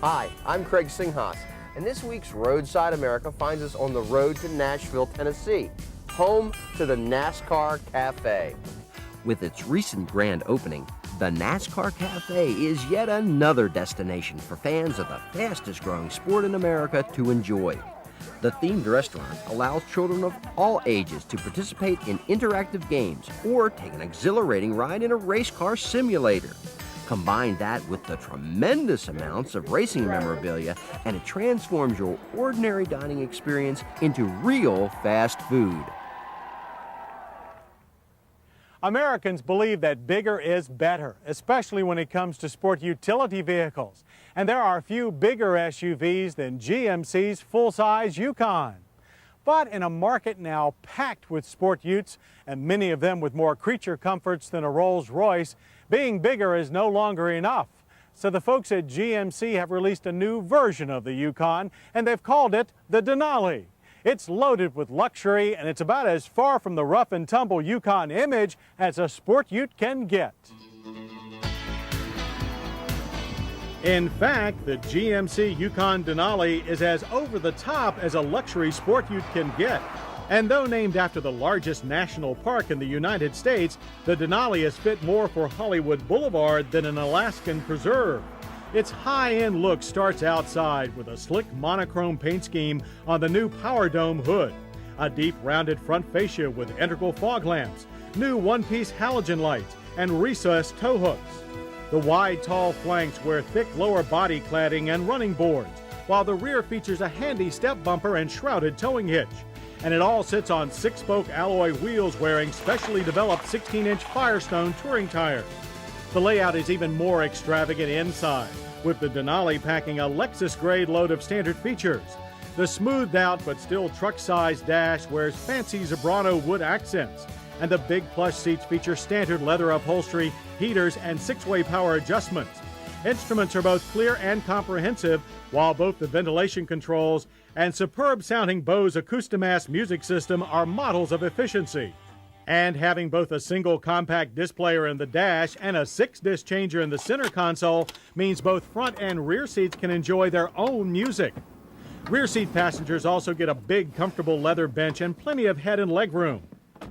Hi, I'm Craig Singhas, and this week's Roadside America finds us on the road to Nashville, Tennessee, home to the NASCAR Cafe. With its recent grand opening, the NASCAR Cafe is yet another destination for fans of the fastest growing sport in America to enjoy. The themed restaurant allows children of all ages to participate in interactive games or take an exhilarating ride in a race car simulator. Combine that with the tremendous amounts of racing memorabilia, and it transforms your ordinary dining experience into real fast food. Americans believe that bigger is better, especially when it comes to sport utility vehicles. And there are few bigger SUVs than GMC's full-size Yukon. But in a market now packed with sport utes, and many of them with more creature comforts than a Rolls-Royce, being bigger is no longer enough. So the folks at GMC have released a new version of the Yukon, and they've called it the Denali. It's loaded with luxury, and it's about as far from the rough and tumble Yukon image as a sport ute can get. In fact, the GMC Yukon Denali is as over the top as a luxury sport ute can get. And though named after the largest national park in the United States, the Denali is fit more for Hollywood Boulevard than an Alaskan preserve. Its high-end look starts outside with a slick monochrome paint scheme on the new Power Dome hood, a deep rounded front fascia with integral fog lamps, new one-piece halogen lights, and recessed tow hooks. The wide, tall flanks wear thick lower body cladding and running boards, while the rear features a handy step bumper and shrouded towing hitch. And it all sits on 6-spoke alloy wheels wearing specially developed 16-inch Firestone touring tires. The layout is even more extravagant inside, with the Denali packing a Lexus-grade load of standard features. The smoothed-out but still truck-sized dash wears fancy Zebrano wood accents, and the big plush seats feature standard leather upholstery, heaters, and 6-way power adjustments. Instruments are both clear and comprehensive, while both the ventilation controls and superb-sounding Bose Acoustimass music system are models of efficiency. And having both a single compact disc player in the dash and a 6-disc changer in the center console means both front and rear seats can enjoy their own music. Rear seat passengers also get a big, comfortable leather bench and plenty of head and leg room,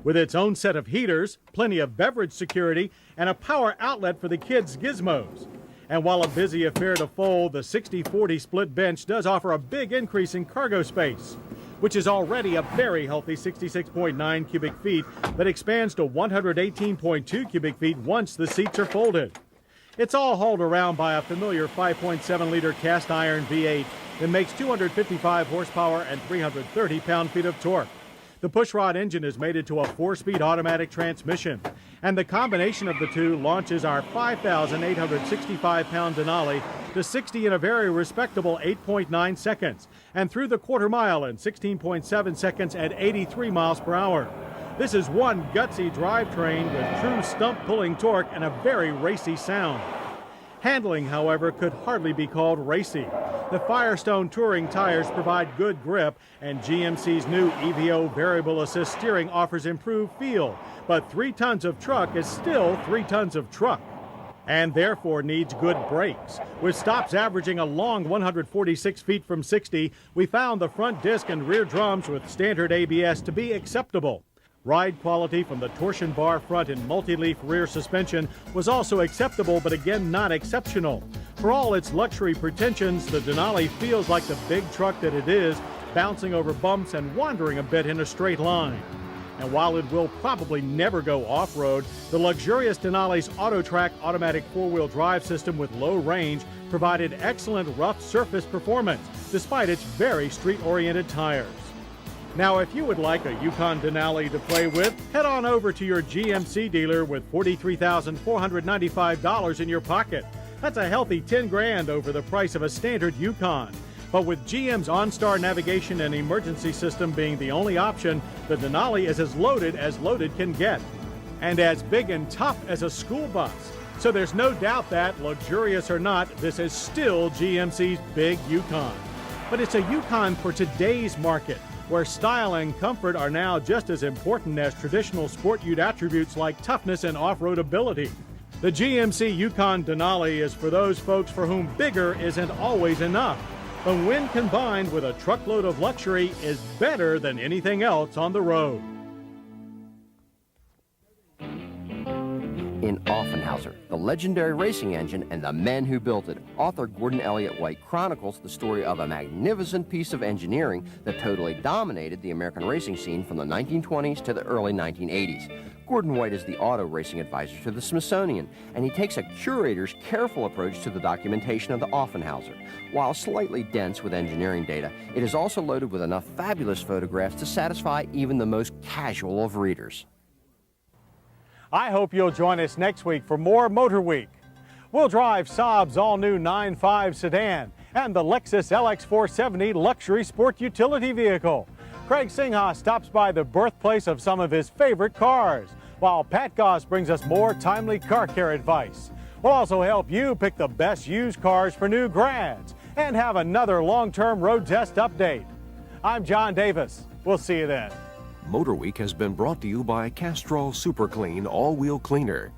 with its own set of heaters, plenty of beverage security, and a power outlet for the kids' gizmos. And while a busy affair to fold, the 60-40 split bench does offer a big increase in cargo space, which is already a very healthy 66.9 cubic feet that expands to 118.2 cubic feet once the seats are folded. It's all hauled around by a familiar 5.7-liter cast iron V8 that makes 255 horsepower and 330 pound-feet of torque. The pushrod engine is mated to a 4-speed automatic transmission, and the combination of the two launches our 5,865-pound Denali to 60 in a very respectable 8.9 seconds, and through the quarter mile in 16.7 seconds at 83 miles per hour. This is one gutsy drivetrain with true stump-pulling torque and a very racy sound. Handling, however, could hardly be called racy. The Firestone touring tires provide good grip, and GMC's new EVO variable assist steering offers improved feel, but 3 tons of truck is still 3 tons of truck, and therefore needs good brakes. With stops averaging a long 146 feet from 60, we found the front disc and rear drums with standard ABS to be acceptable. Ride quality from the torsion bar front and multi-leaf rear suspension was also acceptable, but again not exceptional. For all its luxury pretensions, the Denali feels like the big truck that it is, bouncing over bumps and wandering a bit in a straight line. And while it will probably never go off-road, the luxurious Denali's AutoTrack automatic 4-wheel drive system with low range provided excellent rough surface performance, despite its very street-oriented tires. Now, if you would like a Yukon Denali to play with, head on over to your GMC dealer with $43,495 in your pocket. That's a healthy 10 grand over the price of a standard Yukon. But with GM's OnStar navigation and emergency system being the only option, the Denali is as loaded can get, and as big and tough as a school bus. So there's no doubt that, luxurious or not, this is still GMC's big Yukon. But it's a Yukon for today's market, where style and comfort are now just as important as traditional sport ute attributes like toughness and off-road ability. The GMC Yukon Denali is for those folks for whom bigger isn't always enough, but when combined with a truckload of luxury is better than anything else on the road. In Offenhauser, the legendary racing engine and the men who built it, author Gordon Elliott White chronicles the story of a magnificent piece of engineering that totally dominated the American racing scene from the 1920s to the early 1980s. Gordon White is the auto racing advisor to the Smithsonian, and he takes a curator's careful approach to the documentation of the Offenhauser. While slightly dense with engineering data, it is also loaded with enough fabulous photographs to satisfy even the most casual of readers. I hope you'll join us next week for more Motorweek. We'll drive Saab's all-new 9.5 sedan and the Lexus LX470 luxury sport utility vehicle. Craig Singha stops by the birthplace of some of his favorite cars, while Pat Goss brings us more timely car care advice. We'll also help you pick the best used cars for new grads and have another long-term road test update. I'm John Davis. We'll see you then. Motorweek has been brought to you by Castrol Super Clean All-Wheel Cleaner.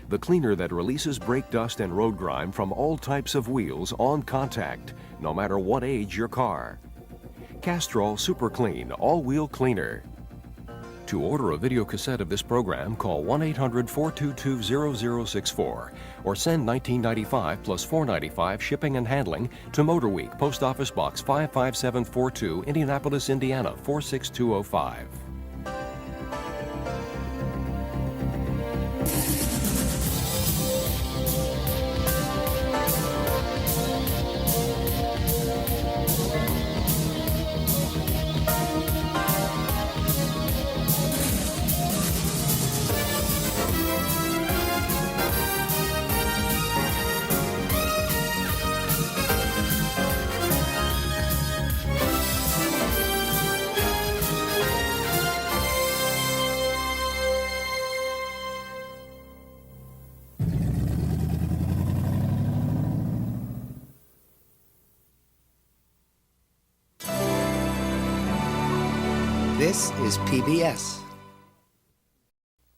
The cleaner that releases brake dust and road grime from all types of wheels on contact, no matter what age your car. Castrol Super Clean All-Wheel Cleaner. To order a video cassette of this program, call 1-800-422-0064 or send $19.95 plus $4.95 shipping and handling to Motorweek, Post Office Box 55742, Indianapolis, Indiana 46205. This is PBS.